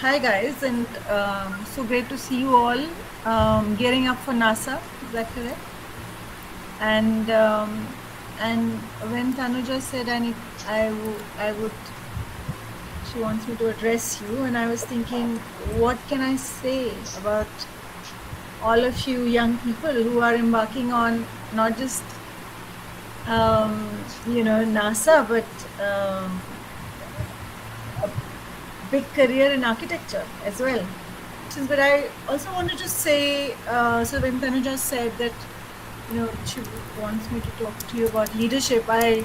Hi guys, and so great to see you all gearing up for NASA. Is that correct? And when Tanuja said I would, she wants me to address you, and I was thinking, what can I say about all of you young people who are embarking on not just NASA, but a big career in architecture as well. But I also wanted to say, so when Tanuja said that, she wants me to talk to you about leadership, I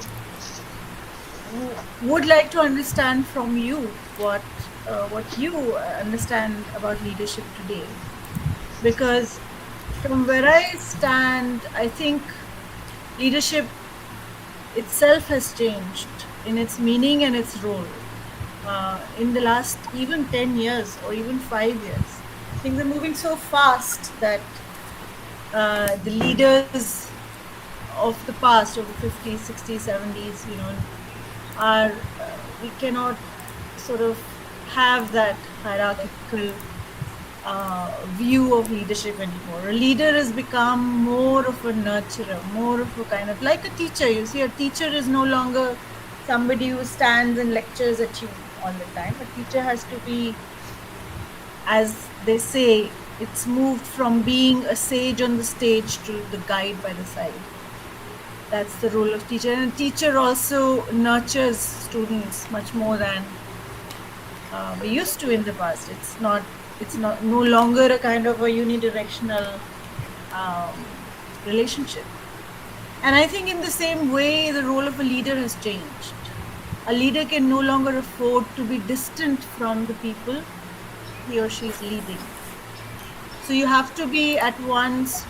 would like to understand from you what you understand about leadership today. Because from where I stand, I think leadership itself has changed in its meaning and its role. In the last even 10 years or even 5 years. Things are moving so fast that the leaders of the past, of the 50s, 60s, 70s, are, we cannot sort of have that hierarchical view of leadership anymore. A leader has become more of a nurturer, more of a kind of like a teacher. You see, a teacher is no longer somebody who stands and lectures at you all the time. A teacher has to be, as they say, it's moved from being a sage on the stage to the guide by the side. That's the role of teacher. And a teacher also nurtures students much more than we used to in the past. It's not no longer a kind of a unidirectional relationship. And I think in the same way, the role of a leader has changed. A leader can no longer afford to be distant from the people he or she is leading. So you have to be at once,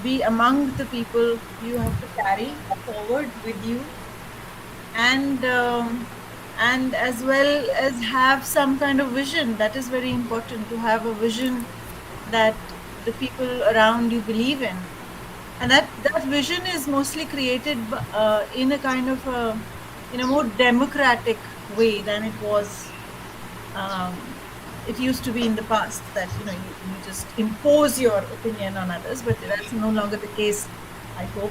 be among the people you have to carry forward with you, and as well as have some kind of vision. That is very important, to have a vision that the people around you believe in. And that vision is mostly created in a kind of in a more democratic way than it was. It used to be in the past that you just impose your opinion on others, but that's no longer the case, I hope,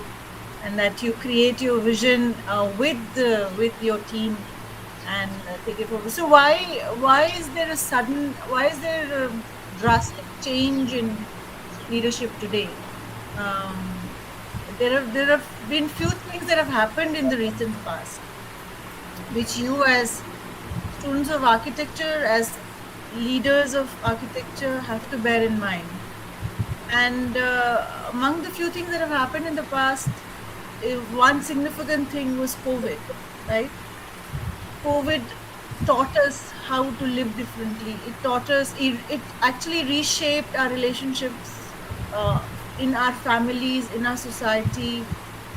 and that you create your vision with your team and take it forward. So why is there a drastic change in leadership today? There have been few things that have happened in the recent past, which you as students of architecture, as leaders of architecture, have to bear in mind. And among the few things that have happened in the past, one significant thing was COVID, right? COVID taught us how to live differently. It taught us, it actually reshaped our relationships in our families, in our society.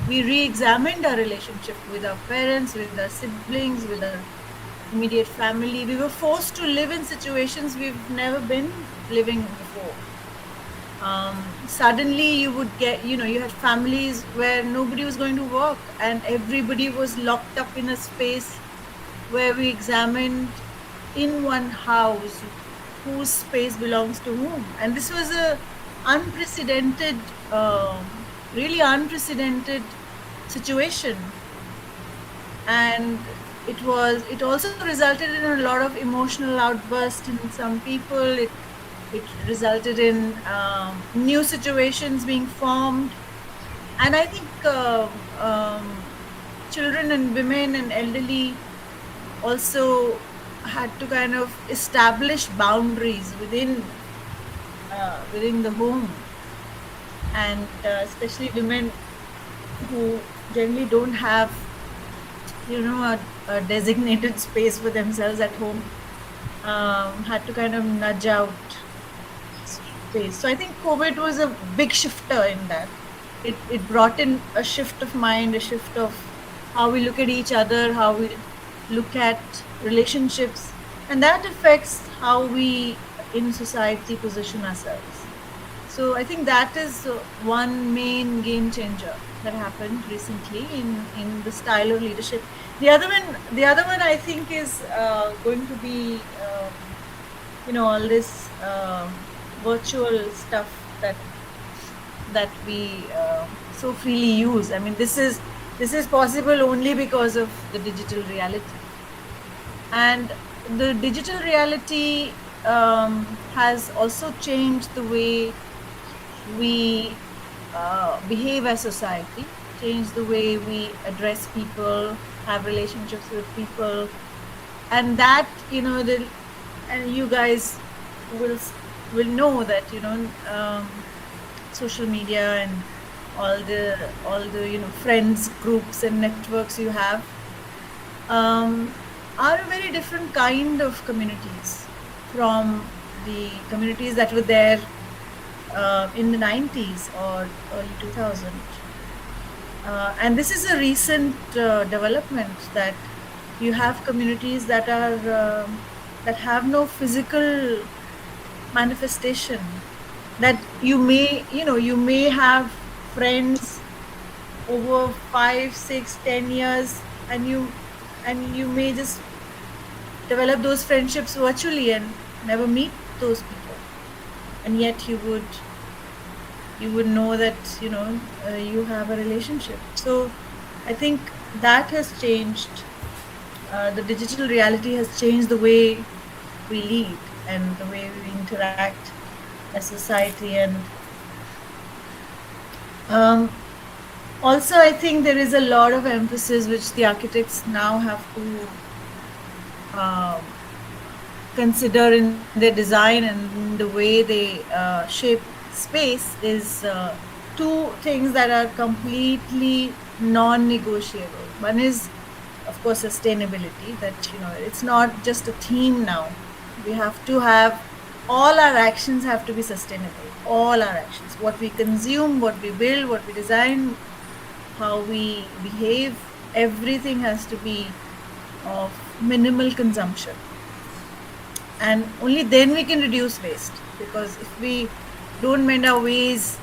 We re-examined our relationship with our parents, with our siblings, with our immediate family. We were forced to live in situations we've never been living before. Suddenly you would get, you had families where nobody was going to work and everybody was locked up in a space where we examined in one house whose space belongs to whom. And this was a unprecedented, really unprecedented situation. And it also resulted in a lot of emotional outbursts in some people. It resulted in new situations being formed. And I think children and women and elderly also had to kind of establish boundaries within the home, and especially women who generally don't have a designated space for themselves at home, had to kind of nudge out space. So I think COVID was a big shifter in that. It brought in a shift of mind, a shift of how we look at each other, how we look at relationships, and that affects how we in society position ourselves. So I think that is one main game changer that happened recently in the style of leadership. The other one I think is going to be all this virtual stuff that we so freely use. I mean, this is possible only because of the digital reality. And the digital reality has also changed the way we behave as society, changed the way we address people, have relationships with people, and that and you guys will know that social media and all the friends groups and networks you have are a very different kind of communities from the communities that were there in the 90s or early 2000. And this is a recent development, that you have communities that are that have no physical manifestation, that you may have friends over 5, 6, 10 years, and you may just develop those friendships virtually and never meet those people, and yet you would know that you have a relationship. So I think that has changed. The digital reality has changed the way we lead and the way we interact as society. And also I think there is a lot of emphasis which the architects now have to consider in their design and the way they shape space, is two things that are completely non-negotiable. One is, of course, sustainability, that it's not just a theme now. We have to have, all our actions have to be sustainable. All our actions, what we consume, what we build, what we design, how we behave, everything has to be of minimal consumption. And only then we can reduce waste, because if we don't mend our ways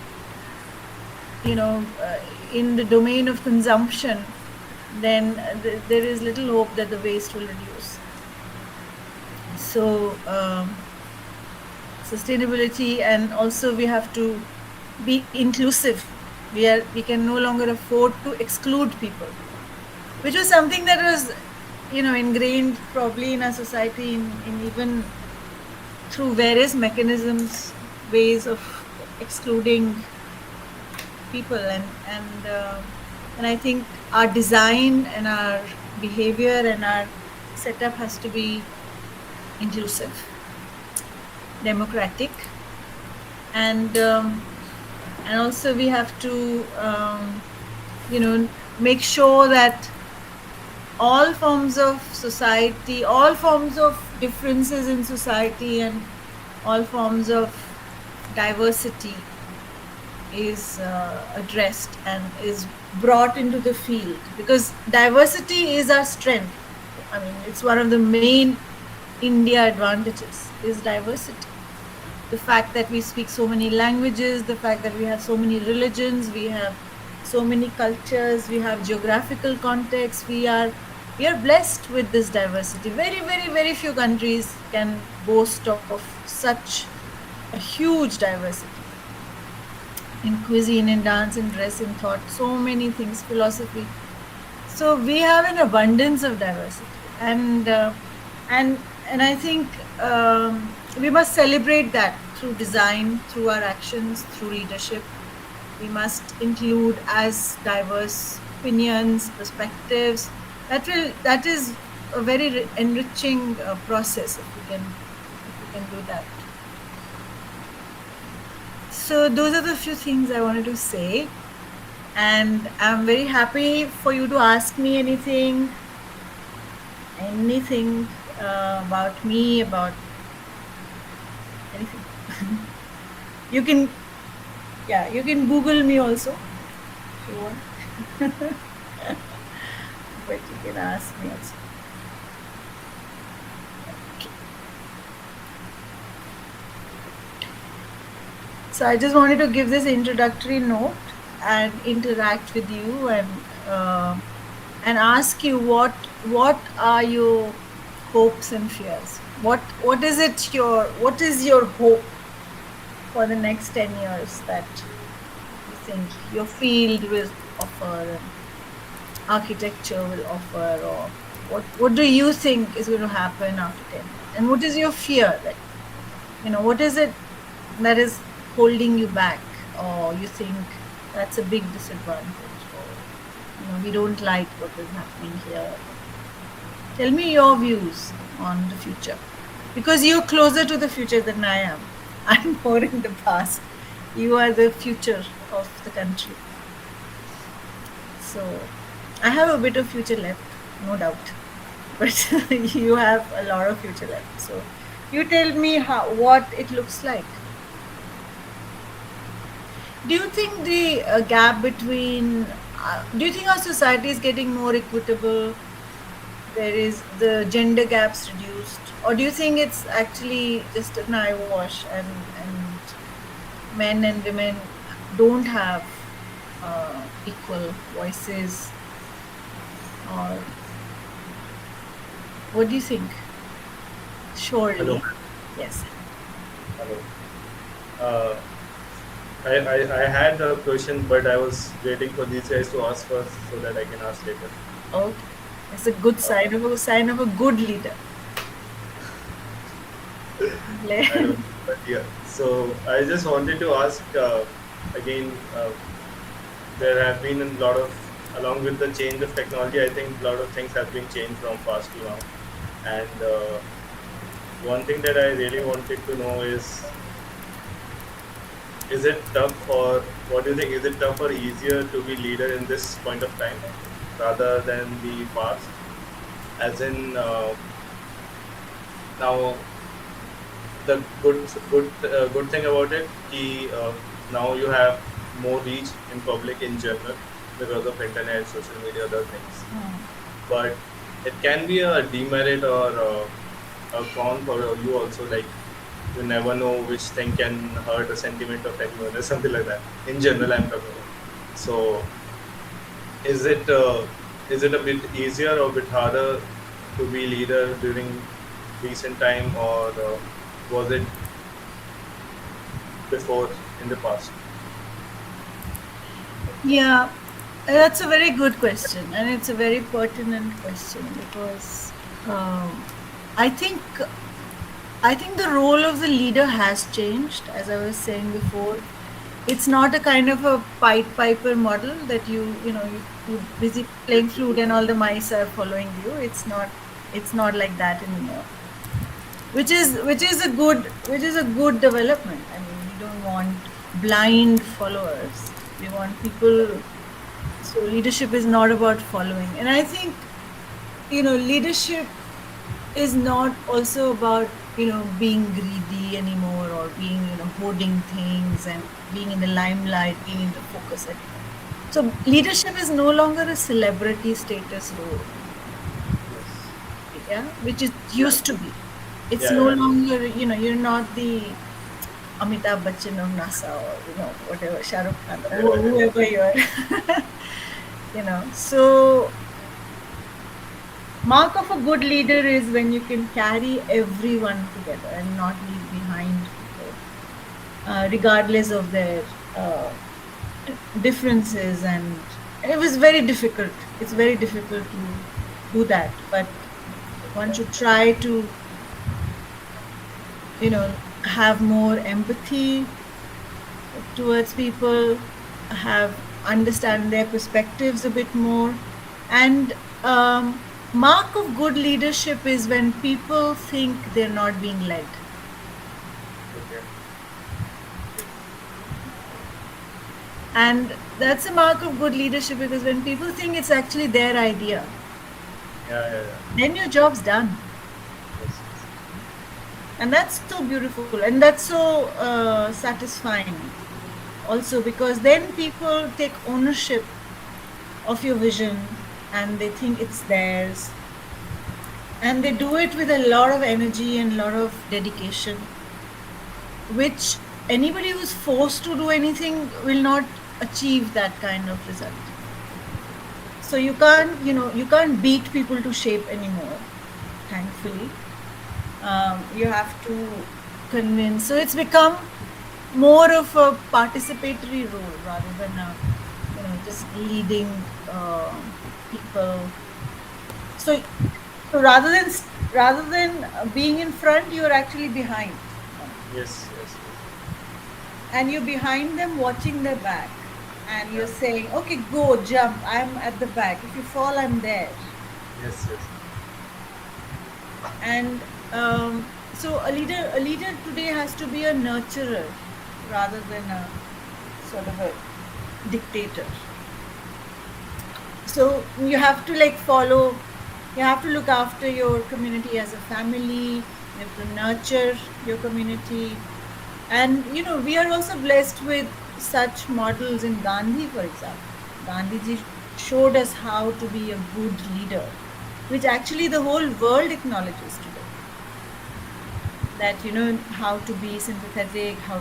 in the domain of consumption, then there is little hope that the waste will reduce. So sustainability, and also we have to be inclusive. We can no longer afford to exclude people, which was something that was ingrained probably in our society in even through various mechanisms, ways of excluding people. And I think our design and our behavior and our setup has to be inclusive, democratic, and also we have to make sure that all forms of society, all forms of differences in society, and all forms of diversity is addressed and is brought into the field, because diversity is our strength. I mean, it's one of the main India advantages, is diversity. The fact that we speak so many languages, the fact that we have so many religions, we have so many cultures, we have geographical context, we are blessed with this diversity. Very, very, very few countries can boast of such a huge diversity in cuisine, in dance, in dress, in thought, so many things, philosophy. So we have an abundance of diversity, and I think we must celebrate that through design, through our actions, through leadership. We must include as diverse opinions, perspectives. That is a very enriching process if we can do that. So those are the few things I wanted to say, and I'm very happy for you to ask me anything about me, about anything. You can Google me also if you want. But you can ask me also. Okay. So I just wanted to give this introductory note and interact with you, and ask you what are your hopes and fears. What is your hope for the next 10 years that you think your field will offer and architecture will offer, or what do you think is going to happen after 10 years? And what is your fear that, what is it that is holding you back, or you think that's a big disadvantage, or we don't like what is happening here? Tell me your views on the future, because you're closer to the future than I am. I'm more in the past. You are the future of the country. So I have a bit of future left, no doubt. But you have a lot of future left. So you tell me what it looks like. Do you think the gap between, do you think our society is getting more equitable? There is the gender gaps reduced, or do you think it's actually just an eyewash and men and women don't have equal voices? Or what do you think? Surely. Hello. Yes. Hello. Uh, I had a question, but I was waiting for these guys to ask first so that I can ask later. Okay. It's a good sign of a good leader. I don't know, but yeah. So I just wanted to ask again. There have been a lot of, along with the change of technology, I think a lot of things have been changed from past to now. And one thing that I really wanted to know is it tough, or what do you think? Is it tough or easier to be leader in this point of time rather than the past? As in now, the good thing about it, now you have more reach in public in general because of internet, social media, other things. But it can be a demerit or a con for you also. Like, you never know which thing can hurt a sentiment of anyone or something like that. In general, I'm talking about. So, is it a bit easier or a bit harder to be leader during recent time, or was it before in the past? Yeah, that's a very good question, and it's a very pertinent question, because I think the role of the leader has changed. As I was saying before, it's not a kind of a Pied Piper model that you busy playing flute and all the mice are following you. It's not like that anymore. Which is a good development. I mean, we don't want blind followers. We want people. So leadership is not about following, and I think leadership is not also about being greedy anymore, or being hoarding things and being in the limelight, being in the focus anymore. So leadership is no longer a celebrity status role, yeah, which it used to be. It's no Yeah. longer, you're not the Amitabh Bachchan of NASA, or whatever, Shah Rukh Khan, or whoever you are. So mark of a good leader is when you can carry everyone together and not leave behind people, regardless of their differences. And it was very difficult. It's very difficult to do that, but one should try to have more empathy towards people, understand their perspectives a bit more. And mark of good leadership is when people think they're not being led. Okay. And that's a mark of good leadership, because when people think it's actually their idea, Yeah. then your job's done. Yes. And that's so beautiful, and that's so satisfying also, because then people take ownership of your vision and they think it's theirs, and they do it with a lot of energy and a lot of dedication, which anybody who's forced to do anything will not achieve that kind of result. So you can't beat people to shape anymore, thankfully. You have to convince. So it's become more of a participatory role rather than a, just leading people. So, so rather than being in front, you're actually behind, Yes, yes, and you're behind them, watching their back, and yeah, you're saying, "Okay, go, jump. I'm at the back. If you fall, I'm there." yes, yes, And so a leader today has to be a nurturer rather than a sort of a dictator. So you have to you have to look after your community as a family, you have to nurture your community. And we are also blessed with such models in Gandhi, for example. Gandhiji showed us how to be a good leader, which actually the whole world acknowledges today. That how to be sympathetic, how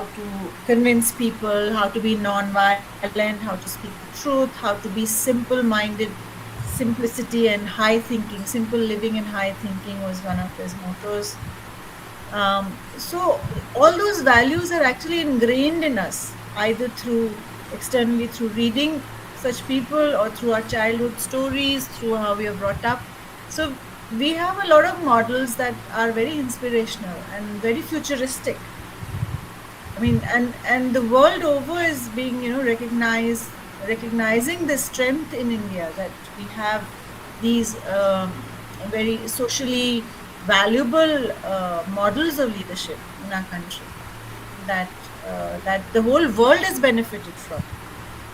to convince people, how to be non-violent, how to speak the truth, how to be simple-minded. Simplicity and high thinking, simple living and high thinking was one of his mottos. So all those values are actually ingrained in us, either externally through reading such people, or through our childhood stories, through how we are brought up. So we have a lot of models that are very inspirational and very futuristic. I mean, and the world over is being, recognizing the strength in India, that we have these very socially valuable models of leadership in our country, that the whole world has benefited from.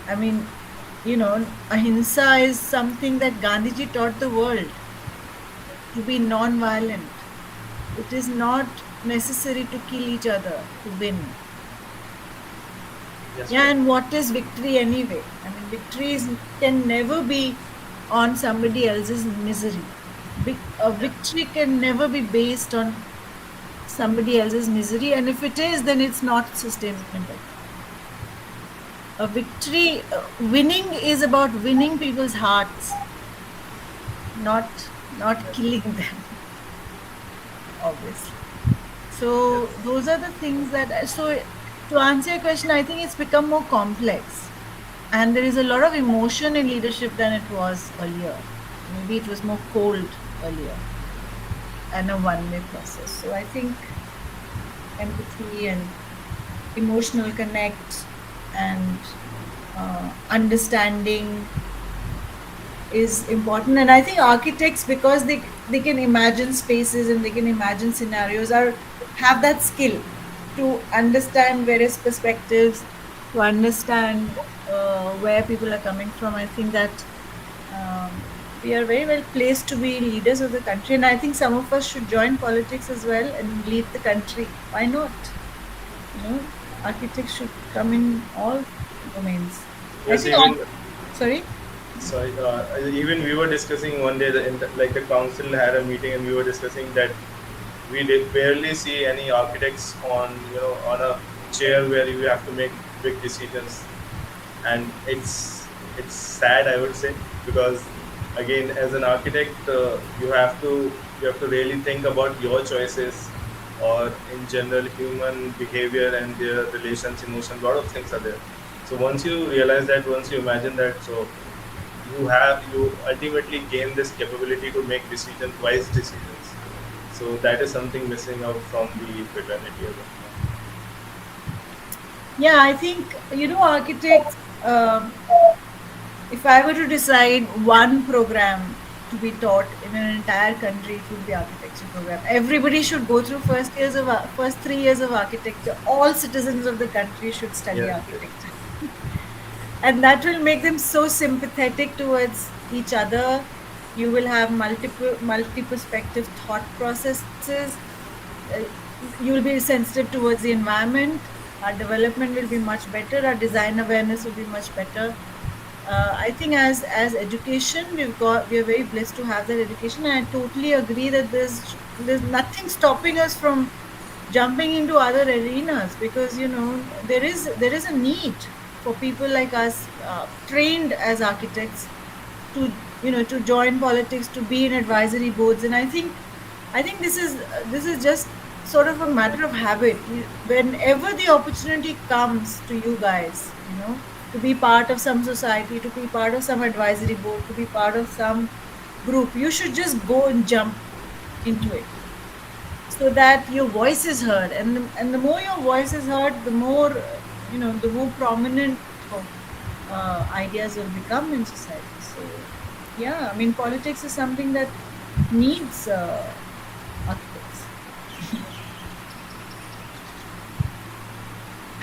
I mean, ahimsa is something that Gandhiji taught the world, to be non-violent. It is not necessary to kill each other to win. yes, Yeah, right. and what is victory anyway? I mean, can never be on somebody else's misery. A victory can never be based on somebody else's misery, and if it is, then it's not sustainable. A victory, winning is about winning people's hearts, not killing them, obviously. So Yes. those are the things so to answer your question, I think it's become more complex. And there is a lot of emotion in leadership than it was earlier. Maybe it was more cold earlier and a one-way process. So I think empathy and emotional connect and understanding is important. And I think architects, because they can imagine spaces and they can imagine scenarios, have that skill to understand various perspectives, to understand where people are coming from. I think that we are very well placed to be leaders of the country, and I think some of us should join politics as well and lead the country. Why not? Architects should come in all domains. I Yes, think. Sorry. sorry, even we were discussing one day, like the council had a meeting, and we were discussing that we did barely see any architects on on a chair where you have to make big decisions, and it's sad, I would say, because again, as an architect, you have to really think about your choices, or in general human behavior and their relations, emotions, a lot of things are there. So once you realize that, once you imagine that, so you ultimately gain this capability to make decisions, wise decisions. So that is something missing out from the fraternity as of Yeah, I think, architects, if I were to decide one program to be taught in an entire country, it would be architecture program. Everybody should go through first 3 years of architecture. All citizens of the country should now. study Yes, yes, architecture. And that will make them so sympathetic towards each other. You will have multi-perspective thought processes. Uh, you will be sensitive towards the environment. Our development will be much better. Our design awareness will be much better. I think as education, we are very blessed to have that education. And I totally agree that there's nothing stopping us from jumping into other arenas, because there is a need for people like us, trained as architects, to to join politics, to be in advisory boards. And I think I think this is just sort of a matter of habit. Whenever the opportunity comes to you guys, to be part of some society, to be part of some advisory board, to be part of some group, you should just go and jump into it, so that your voice is heard, and the more your voice is heard, the more the more prominent ideas will become in society. So yeah, I mean, politics is something that needs architects.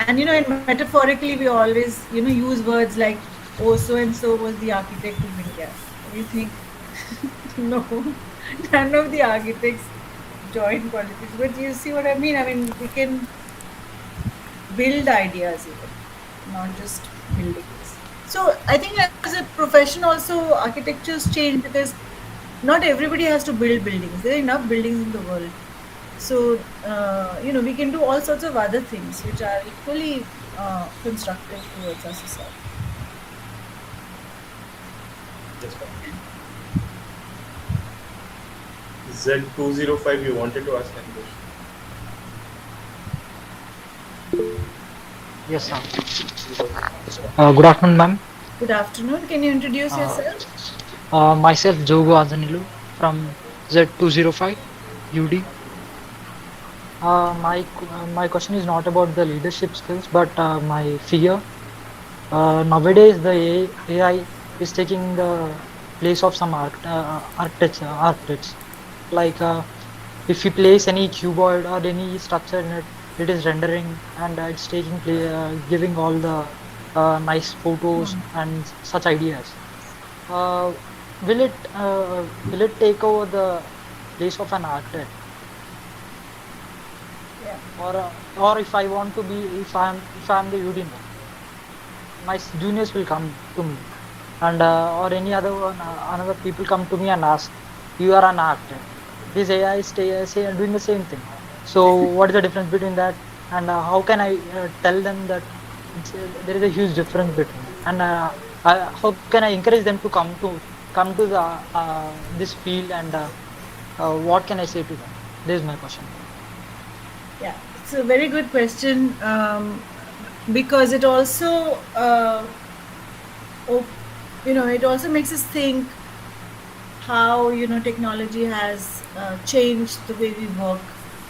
And and metaphorically, we always use words like, oh, so and so was the architect of India. We think no, none of the architects join politics. But you see what I mean? I mean, we can build ideas even, not just buildings. So I think as a profession also, architecture's changed, because not everybody has to build buildings. There are enough buildings in the world. So, we can do all sorts of other things which are equally constructive towards our society. Yes, ma'am. Z205, you wanted to ask any question? Yes, sir. Good afternoon, ma'am. Good afternoon. Can you introduce yourself? Myself, Jogo Azanilu from Z205 UD. My question is not about the leadership skills, but my fear. Nowadays, the AI is taking the place of some architects. Like if you place any cuboid or any structure in it, it is rendering and it's taking giving all the nice photos and such ideas. Will it take over the place of an architect? Yeah. Or if I want to be, if I'm the UD, my juniors will come to me, and or any other one, another people come to me and ask, you are an architect. This AI is doing the same thing. So what is the difference between that, and how can I tell them that there is a huge difference between, and how can I encourage them to come to the this field, and what can I say to them? This is my question. Yeah, it's a very good question, because it also, it also makes us think how technology has changed the way we work,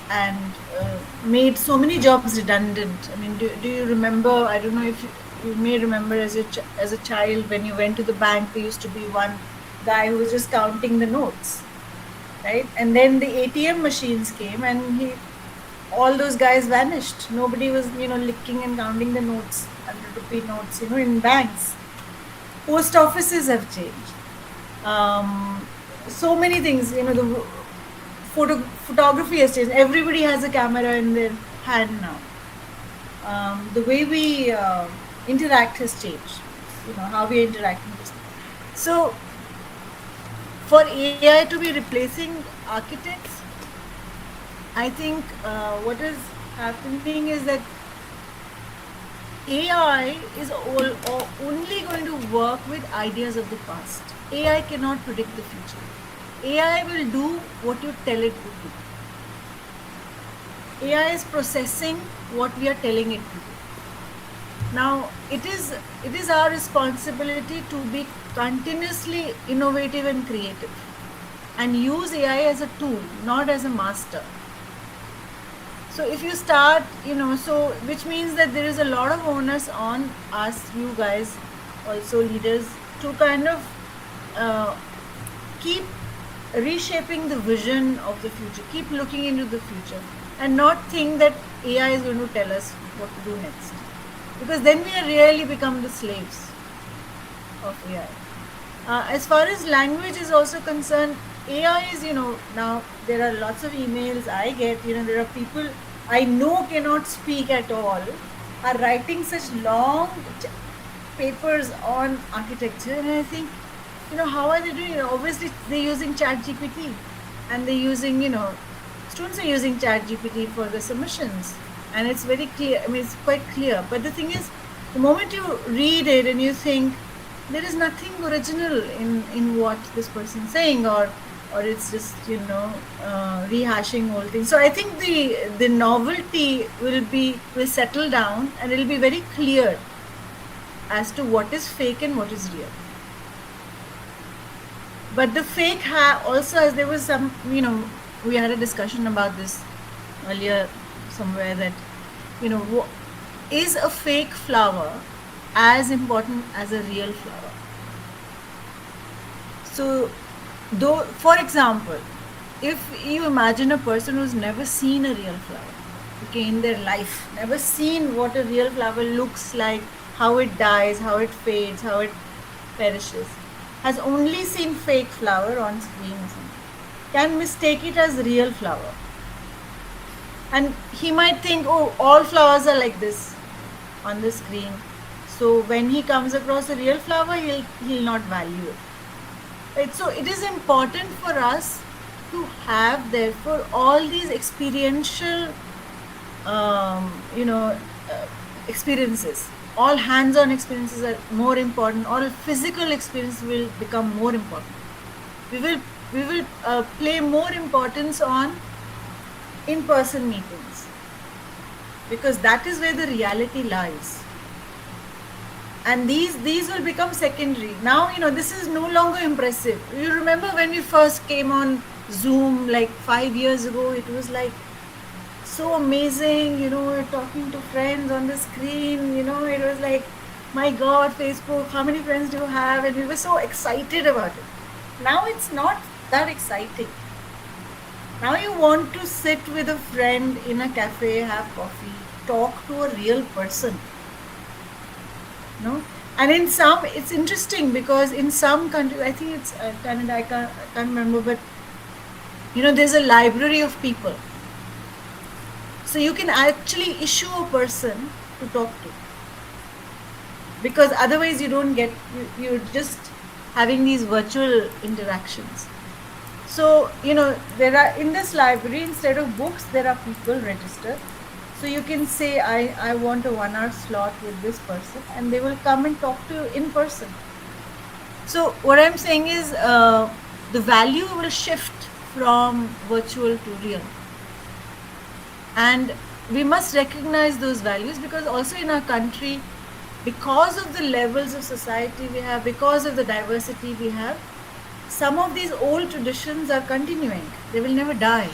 and made so many jobs redundant. I mean, do you remember? I don't know if you may remember as a child, when you went to the bank, there used to be one guy who was just counting the notes, right? And then the ATM machines came, and all those guys vanished. Nobody was licking and counting the notes, 100 rupee notes, in banks. Post offices have changed. So many things, the photography has changed. Everybody has a camera in their hand now. The way we interact has changed, how we are interacting with. So for AI to be replacing architects, I think what is happening is that AI is only going to work with ideas of the past. AI cannot predict the future. AI will do what you tell it to do. AI is processing what we are telling it to do. Now, it is our responsibility to be continuously innovative and creative, and use AI as a tool, not as a master. So if you start, which means that there is a lot of onus on us, you guys, also leaders, to kind of keep reshaping the vision of the future, keep looking into the future, and not think that AI is going to tell us what to do next. Because then we really become the slaves of AI. As far as language is also concerned, AI is, now there are lots of emails I get, there are people I know cannot speak at all, are writing such long papers on architecture, and I think, how are they doing it? Obviously, they're using ChatGPT, and they're using, students are using ChatGPT for the submissions, and it's very clear. I mean, it's quite clear. But the thing is, the moment you read it and you think there is nothing original in what this person is saying, or or it's just rehashing old things. So I think the novelty will settle down, and it'll be very clear as to what is fake and what is real. But the fake also, as there was some, we had a discussion about this earlier somewhere, that is a fake flower as important as a real flower? So, though, for example, if you imagine a person who's never seen a real flower, okay, in their life, never seen what a real flower looks like, how it dies, how it fades, how it perishes, has only seen fake flower on screen or something, can mistake it as real flower. And he might think, oh, all flowers are like this on the screen. So when he comes across a real flower, he'll not value it. Right? So it is important for us to have, therefore, all these experiential, experiences. All hands-on experiences are more important. All physical experiences will become more important. We will play more importance on in-person meetings, because that is where the reality lies. And these will become secondary. Now, this is no longer impressive. You remember when we first came on Zoom like 5 years ago, it was like so amazing, we're talking to friends on the screen, it was like, my God, Facebook, how many friends do you have? And we were so excited about it. Now it's not that exciting. Now you want to sit with a friend in a cafe, have coffee, talk to a real person. And it's interesting, because in some countries, I think it's Canada, I can't remember, but there's a library of people. So you can actually issue a person to talk to, because otherwise you're just having these virtual interactions. So, there are, in this library, instead of books, there are people registered. So you can say, I want a 1 hour slot with this person, and they will come and talk to you in person. So what I'm saying is, the value will shift from virtual to real. And we must recognize those values, because also in our country, because of the levels of society we have, because of the diversity we have, some of these old traditions are continuing. They will never die.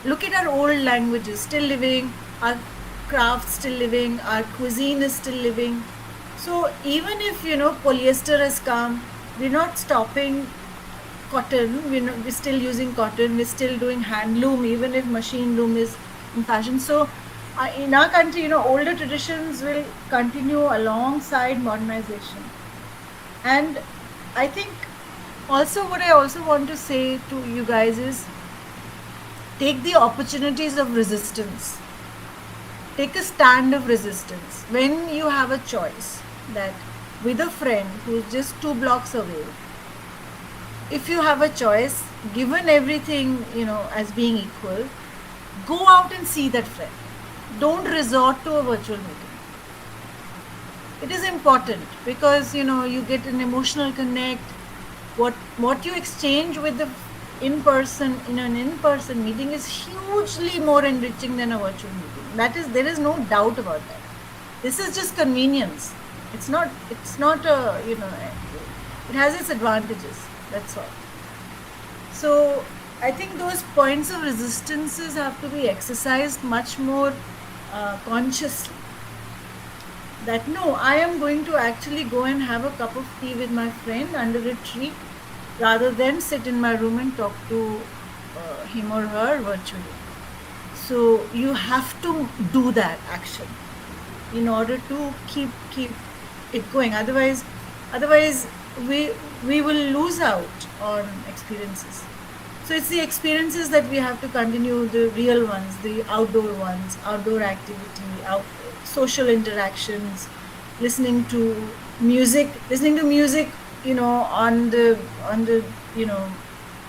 Look at our old languages still living, our crafts still living, our cuisine is still living. So even if, polyester has come, we're not stopping cotton, we're still using cotton, we're still doing handloom, even if machine loom is in fashion. So in our country, older traditions will continue alongside modernization. And I think also, what I also want to say to you guys is, take the opportunities of resistance. Take a stand of resistance. When you have a choice that with a friend who's just 2 blocks away, if you have a choice, given everything, as being equal, go out and see that friend. Don't resort to a virtual meeting. It is important, because, you get an emotional connect. What you exchange with the in-person, in an in-person meeting, is hugely more enriching than a virtual meeting. There is no doubt about that. This is just convenience. It's not it has its advantages. That's all. So I think those points of resistances have to be exercised much more consciously. That no, I am going to actually go and have a cup of tea with my friend under a tree, rather than sit in my room and talk to him or her virtually. So you have to do that action in order to keep it going. Otherwise we will lose out on experiences. So it's the experiences that we have to continue, the real ones, the outdoor ones, outdoor activity, social interactions, listening to music,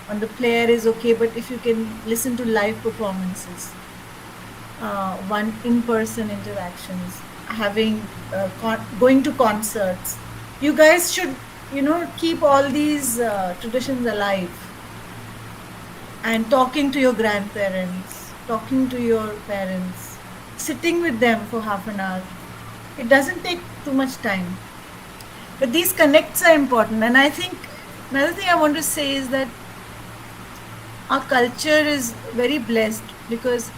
on the player is okay, but if you can listen to live performances, one in-person interactions, having going to concerts. You guys should keep all these traditions alive, and talking to your grandparents, talking to your parents, sitting with them for half an hour. It doesn't take too much time. But these connects are important. And I think another thing I want to say is that our culture is very blessed because,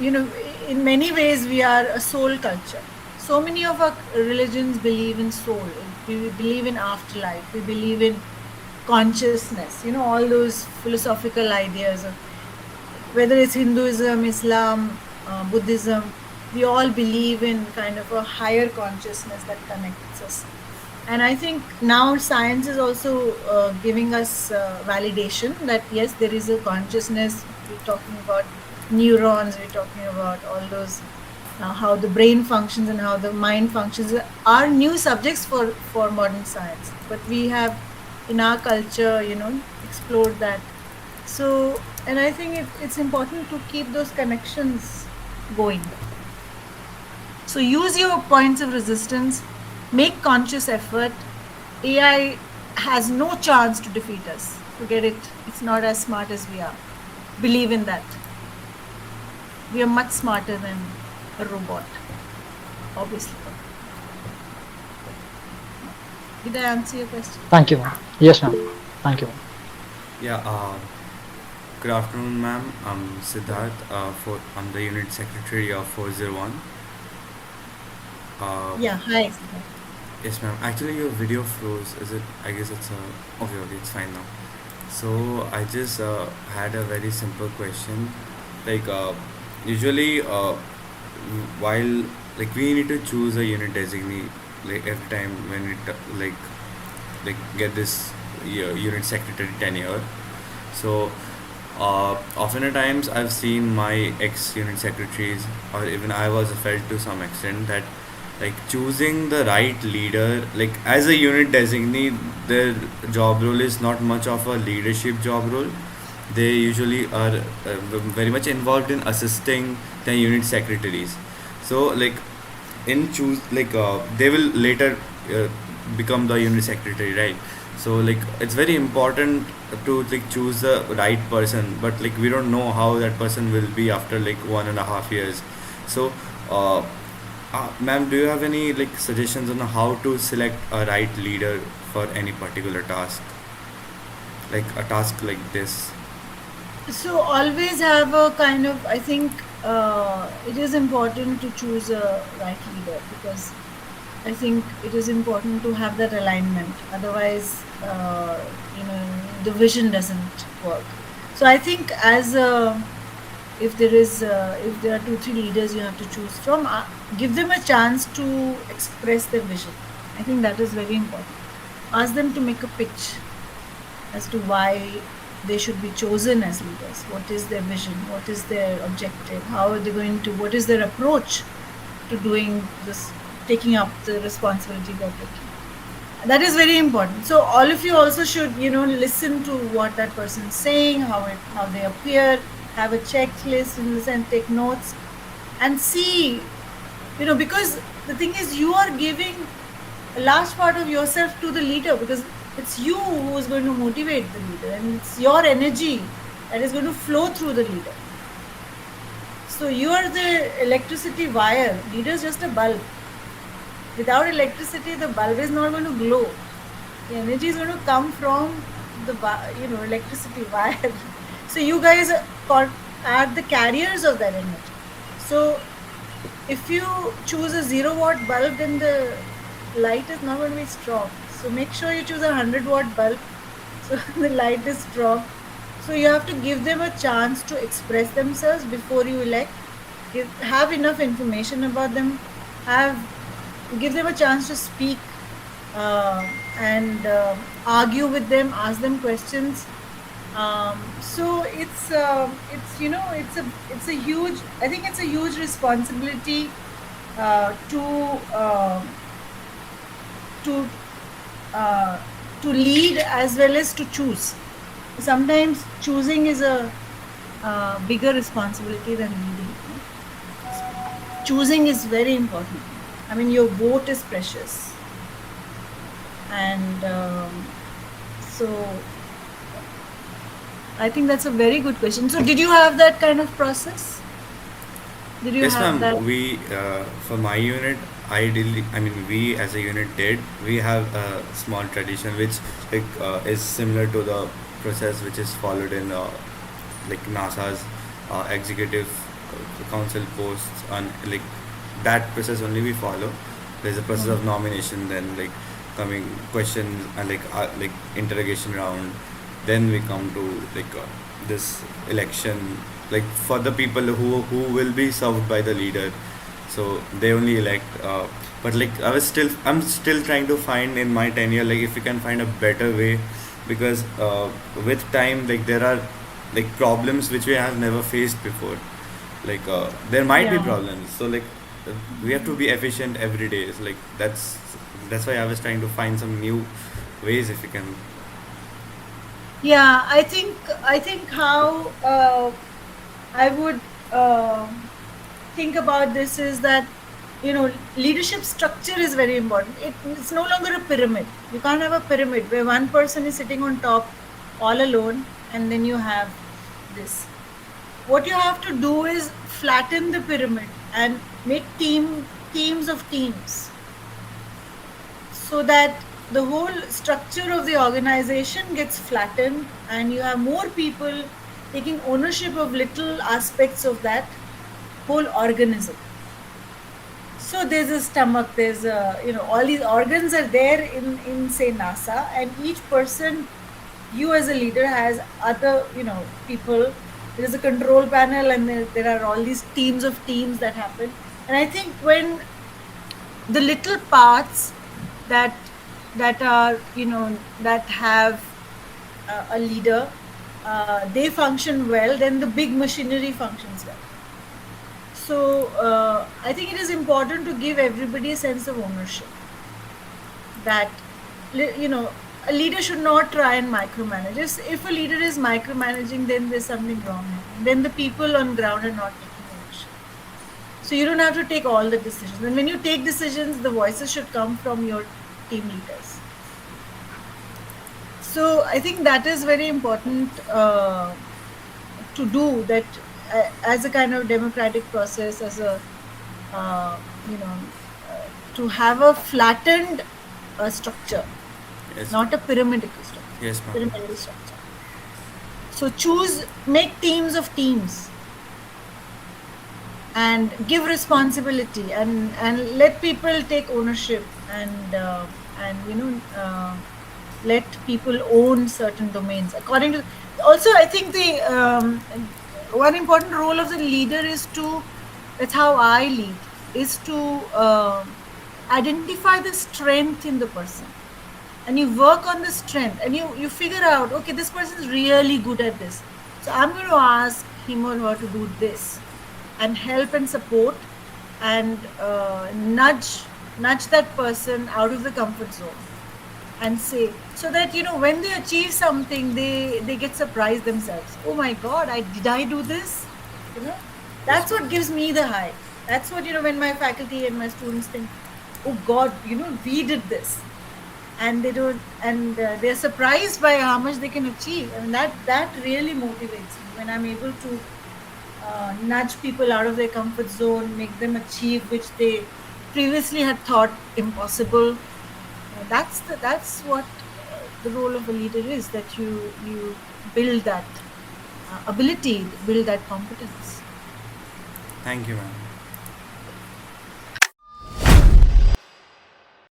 in many ways we are a soul culture. So many of our religions believe in soul. We believe in afterlife. We believe in consciousness. All those philosophical ideas of whether it's Hinduism, Islam, Buddhism. We all believe in kind of a higher consciousness that connects us. And I think now science is also giving us validation that yes, there is a consciousness. We're talking about neurons, we're talking about all those, how the brain functions and how the mind functions are new subjects for modern science. But we have in our culture, explored that. So, and I think it's important to keep those connections going. So use your points of resistance. Make conscious effort. AI has no chance to defeat us. Forget it. It's not as smart as we are. Believe in that. We are much smarter than a robot, obviously. Did I answer your question? Thank you, ma'am. Yes, ma'am. Thank you, ma'am. Yeah, good afternoon, ma'am. I'm Siddharth. I'm the unit secretary of 401. Yeah, hi. Yes, ma'am. Actually, your video froze. Is it? I guess it's okay. Okay, it's fine now. So I just had a very simple question. Like usually, while like we need to choose a unit designee like every time when it get this unit secretary tenure. So often at times I've seen my ex unit secretaries, or even I was felt to some extent that like choosing the right leader, like as a unit designee, their job role is not much of a leadership job role. They usually are very much involved in assisting the unit secretaries. So like in choose like they will later uh, become the unit secretary, right? So like it's very important to like choose the right person, but like we don't know how that person will be after like 1.5 years. So ma'am, do you have any like suggestions on how to select a right leader for any particular task, like a task like this? So always have a kind of, I think it is important to choose a right leader because I think it is important to have that alignment. Otherwise, the vision doesn't work. So I think if there are 2-3 leaders you have to choose from, give them a chance to express their vision. I think that is very important. Ask them to make a pitch as to why they should be chosen as leaders. What is their vision? What is their objective? How are they going to? What is their approach to doing this, taking up the responsibility they're taking? That is very important. So all of you also should, listen to what that person is saying, how they appear, have a checklist in the sense, take notes, and see, because the thing is, you are giving a large part of yourself to the leader because it's you who is going to motivate the leader, and it's your energy that is going to flow through the leader. So you are the electricity wire. Leader is just a bulb. Without electricity, the bulb is not going to glow. The energy is going to come from the electricity wire. So you guys are the carriers of that energy. So if you choose a 0-watt bulb, then the light is not going to be strong. So make sure you choose a 100-watt bulb so the light is strong. So you have to give them a chance to express themselves before you elect. Have enough information about them. Give them a chance to speak and argue with them, ask them questions. So it's a huge. I think it's a huge responsibility to lead as well as to choose. Sometimes choosing is a bigger responsibility than leading. Choosing is very important. I mean, your vote is precious, And so I think that's a very good question. So did you have that kind of process? Did you Yes, have ma'am. that? We for my unit, we as a unit did. We have a small tradition which is similar to the process which is followed in like NASA's executive council posts, and like that process only we follow. There's a process of nomination, then like coming questions and like interrogation round, then we come to this election, like for the people who will be served by the leader, so they only elect but like I'm still trying to find in my tenure, like if we can find a better way, because with time, like there are like problems which we have never faced before, like there might be Yeah. problems, so like we have to be efficient every day. It's like that's why I was trying to find some new ways if we can. Yeah, I think how I would think about this is that leadership structure is very important. It's no longer a pyramid. You can't have a pyramid where one person is sitting on top all alone, and then you have this. What you have to do is flatten the pyramid and make teams of teams, so that the whole structure of the organization gets flattened and you have more people taking ownership of little aspects of that whole organism. So there's a stomach, there's all these organs are there in say NASA, and each person, you as a leader, has other people. There is a control panel, and there are all these teams of teams that happen. And I think when the little parts that are that have a leader, they function well, then the big machinery functions well. So I think it is important to give everybody a sense of ownership, that a leader should not try and micromanage. If a leader is micromanaging, then there's something wrong happening. Then the people on ground are not taking ownership. So you don't have to take all the decisions. And when you take decisions, the voices should come from your team leaders. So I think that is very important to do, that as a kind of democratic process, as a to have a flattened structure, Yes. not a pyramidal structure. Yes, ma'am. Pyramidal structure. So make teams of teams, and give responsibility, and let people take ownership, and let people own certain domains according to. Also, I think the one important role of the leader is to, that's how I lead, is to identify the strength in the person, and you work on the strength, and you figure out, okay, this person is really good at this, so I'm going to ask him or her to do this, and help and support, and nudge that person out of the comfort zone, and say, so that when they achieve something, they get surprised themselves. Oh my God, did I do this? That's what gives me the high. That's what when my faculty and my students think, oh God, we did this, and they don't, and they're surprised by how much they can achieve. And that really motivates me, when I'm able to nudge people out of their comfort zone, make them achieve which they previously had thought impossible. That's what the role of a leader is, that you build that ability, build that competence. Thank you, ma'am.